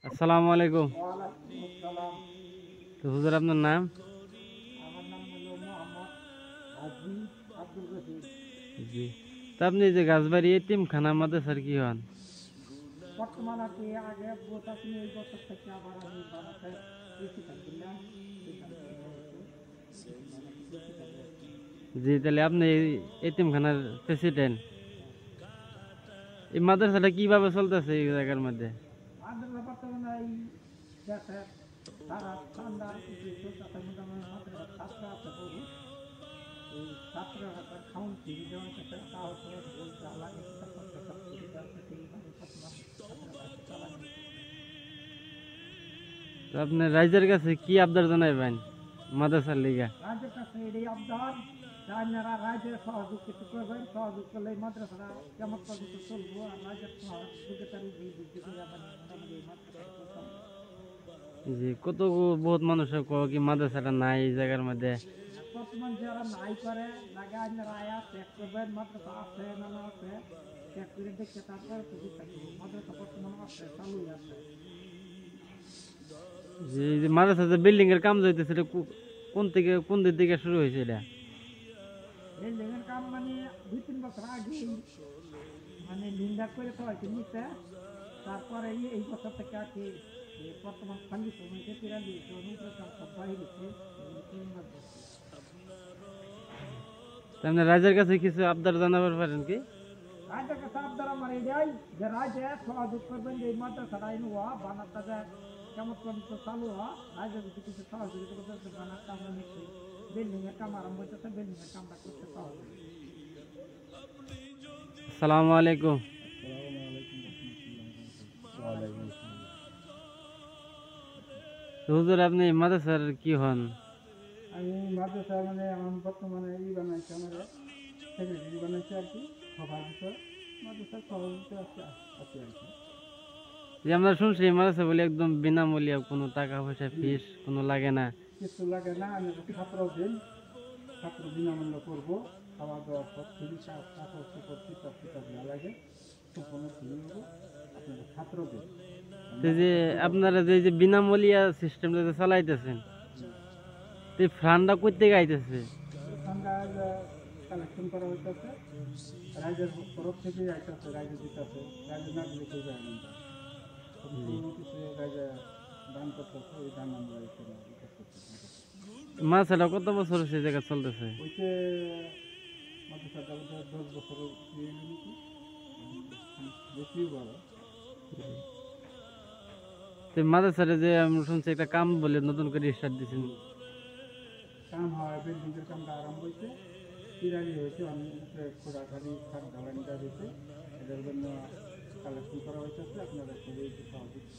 আসসালামু আলাইকুম। ওয়ালাইকুম আসসালাম। তো হুজুর আপনার নাম? আমার নাম হলো মোহাম্মদ হাজী আব্দুল রশিদ। জি। তো আপনি যে গাছবাড়ি এতিমখানা মাদ্রাসার কি হন? বর্তমান আর কি আগে বোধ আপনি এই বছর থেকে আবার আমি বানাতে প্রিন্সিপাল দিলাম। সিদ্ধান্ত নেওয়া হয়েছে এখন বানাতে প্রিন্সিপাল হয়েছে। জি, তাহলে আপনি এই এতিমখানার প্রেসিডেন্ট। এই মাদ্রাসাটা কিভাবে চলতেছে এই জায়গার মধ্যে? আমাদের বর্তমানে এই দেশের সারা ঠান্ডার কিছু চলতেছে মোটামুটি মাত্র ছাত্র আছে বহু এই ছাত্ররা তার খাউন ফিরে দেওয়া হচ্ছে তা হচ্ছে বই যা লাগে কিতাবপত্র সব ফিরে দেওয়া হচ্ছে এইভাবে বর্তমান ছাত্ররা আছে চালানো হচ্ছে। তো আপনি রাইজের কাছে কি আবদার জানাইবেন মাদ্রাসার লিগা? রাজ্যের কাছে এটাই আবদার যে আপনারা রাজ্যের সহযোগিতা করবেন, সহযোগ করলে এই মাদ্রাসাটা কেমন পর্যন্ত চলবো আর রাজ্যের সহযোগিতার উপরে ভিত্তি করে মানে মোটামুটি এই মাদ্রাসাটা চলতে হবে। জি, কত বহুত মানুষের কয় কি মাদ্রাসাটা নাই এই জায়গার মধ্যে। আর বর্তমান যারা নাই করে লাগে আপনারা আয়া চেক করবেন মাদ্রাসা আছে না না আছে চেক করে দেখে তারপরে তো বিশ্বাস করবো মাদ্রাসা বর্তমান আছে চালুই আছে। জি, এই যে মাদ্রাসা যে বিল্ডিং এর কাম হইতেছে এটা কোন দিক থেকে শুরু হয়েছে এটা? বিল্ডিংয়ের কাম মানে 2-3 বছর আগেই মানে লিন্ডা করে তো হয়তো নিচে তারপরে এই বছর থেকে আর কি বর্তমান খালি সময়তে 43 কাম সব হয়ে গেছে এগুলো 3 মাস বসছে। তো আপনি রাইজের কাছে কিছু আবদার জানাবার পারেন কি? রাজ্যের কাছে আবদার আমার এটাই যে রাজ্যে সহযোগ করবেন যে এই মাদ্রাসাটা হওয়া বানাতে যে কেমন পর্যন্ত চালু হওয়া রাজ্যে যদি কিছু সহযোগিতা করতে বানাতে আমরা নিশ্চয়ই বিল্ডিংয়ের কাম আরম্ভ হইতেছে বিল্ডিংয়ের কামটা করতে সহজ হবে। আসসালামু আলাইকুম। তো হুজুর আপনি মাদ্রাসার কি হন? আমি মাদ্রাসা মানে আমার বর্তমানে এই বানাইছি আমার সেক্রেটারি বানাইছি আর কি সবার ভিতর মাদ্রাসার সভাপতি আছে আছে আর কি। যে আমরা শুনছি এই মাদ্রাসা বলে একদম বিনামূল্যে কোনো টাকা পয়সা ফিস কোনো লাগে না। কিছু লাগে না আমি ছাত্র দিন ছাত্র বিনামূল্য করবো খাওয়া দাওয়া সব ফ্রি কাপড় চোপড় কিতাব কিতাব না লাগে সম্পূর্ণ ফ্রি হবো আপনারা ছাত্র দিন। তো যে আপনারা যে বিনামূল্যা সিস্টেমটা যে চালাইতেছেন তো এই ফান্ডটা কই থেকে আইতেছে? ঠান্ডা কালেকশন করা হইতেছে রাজ্যের তরফ থেকে আইতেছে রাজ্য দিতেছে রাজ্য না দিলে কেউ যায় না সম্পূর্ণ কিছু রাজ্য দান করতেছে ওই দান আমরা এখানে করতেছি। মাদ্রাসাটা কত বছর হচ্ছে এই জায়গা চলতেছে? ওইতে মাদ্রাসা যাবতীয় 10 বছর দিয়ে নাকি বেশি বড়। তো মাদ্রাসারে যে আমি শুনছি একটা কাম বলে নতুন করে স্টার্ট দিয়েছেন। কাম হয় বিল্ডিংয়ের কামটা আরম্ভ হয়েছে তিরালি হয়েছে অনেক খোঁড়াখাড়ি খাট ঢালানি কাজ হয়েছে এটার জন্য কালেকশন করা হয়েছে আপনারা সবাই একটু সহযোগিতা